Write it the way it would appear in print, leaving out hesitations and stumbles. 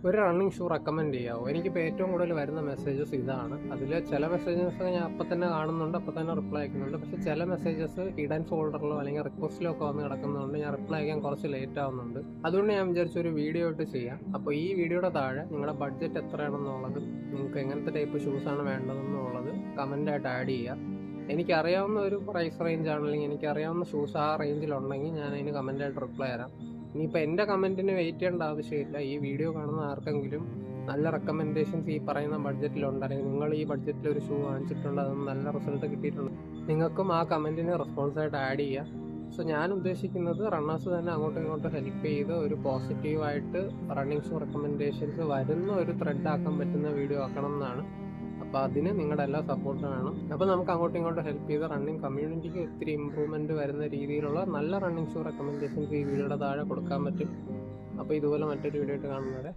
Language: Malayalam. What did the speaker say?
ഒരു റണ്ണിങ് ഷൂ റെക്കമെൻഡ് ചെയ്യാമോ? എനിക്കിപ്പോൾ ഏറ്റവും കൂടുതൽ വരുന്ന മെസ്സേജസ് ഇതാണ്. അതിൽ ചില മെസ്സേജസ് ഞാൻ അപ്പം തന്നെ കാണുന്നുണ്ട്, അപ്പം തന്നെ റിപ്ലൈ അയക്കുന്നുണ്ട്. പക്ഷേ ചില മെസ്സേജസ് ഹിഡൻ ഫോൾഡറിലോ അല്ലെങ്കിൽ റിക്വസ്റ്റിലോ ഒക്കെ വന്ന് കിടക്കുന്നതുകൊണ്ട് ഞാൻ റിപ്ലൈ അയക്കാൻ കുറച്ച് ലേറ്റ് ആവുന്നുണ്ട്. അതുകൊണ്ട് ഞാൻ വിചാരിച്ചു ഒരു വീഡിയോ ഇട്ട് ചെയ്യാം. അപ്പോൾ ഈ വീഡിയോയുടെ താഴെ നിങ്ങളുടെ ബഡ്ജറ്റ് എത്രയാണെന്നുള്ളത്, നിങ്ങൾക്ക് എങ്ങനത്തെ ടൈപ്പ് ഷൂസാണ് വേണ്ടതെന്നുള്ളത് കമൻ്റായിട്ട് ആഡ് ചെയ്യുക. എനിക്കറിയാവുന്ന ഒരു പ്രൈസ് റേഞ്ച് ആണെങ്കിൽ എനിക്കറിയാവുന്ന ഷൂസ് ആ റേഞ്ചിലുണ്ടെങ്കിൽ ഞാൻ അതിന് കമൻ്റായിട്ട് റിപ്ലൈ തരാം. ഇനിയിപ്പോൾ എൻ്റെ കമൻറ്റിന് വെയിറ്റ് ചെയ്യേണ്ട ആവശ്യമില്ല. ഈ വീഡിയോ കാണുന്ന ആർക്കെങ്കിലും നല്ല റെക്കമെൻഡേഷൻസ് ഈ പറയുന്ന ബഡ്ജറ്റിലുണ്ട്, അല്ലെങ്കിൽ നിങ്ങൾ ഈ ബഡ്ജറ്റിൽ ഒരു ഷൂ വാങ്ങിച്ചിട്ടുണ്ട്, അതൊന്നും നല്ല റിസൾട്ട് കിട്ടിയിട്ടുണ്ട്, നിങ്ങൾക്കും ആ കമൻറ്റിന് റെസ്പോൺസായിട്ട് ആഡ് ചെയ്യാം. സോ ഞാൻ ഉദ്ദേശിക്കുന്നത് റണ്ണേഴ്സ് തന്നെ അങ്ങോട്ടും ഇങ്ങോട്ടും ഹെൽപ്പ് ചെയ്ത് ഒരു പോസിറ്റീവായിട്ട് റണ്ണിങ് ഷൂ റെക്കമെൻഡേഷൻസ് വരുന്ന ഒരു ത്രെഡ് ആക്കാൻ പറ്റുന്ന വീഡിയോ ആക്കണം എന്നാണ്. അപ്പോൾ അതിന് നിങ്ങളുടെ എല്ലാ സപ്പോർട്ടും വേണം. അപ്പോൾ നമുക്ക് അങ്ങോട്ടും ഇങ്ങോട്ടും ഹെൽപ്പ് ചെയ്ത് റണ്ണിങ് കമ്മ്യൂണിറ്റിക്ക് ഒത്തിരി ഇമ്പ്രൂവ്മെൻറ്റ് വരുന്ന രീതിയിലുള്ള നല്ല റണ്ണിങ് ഷൂ റെക്കമെൻഡേഷൻസ് ഈ വീഡിയോയുടെ താഴെ കൊടുക്കാൻ പറ്റും. അപ്പോൾ ഇതുപോലെ മറ്റൊരു വീഡിയോ ആയിട്ട് കാണുന്നവരെ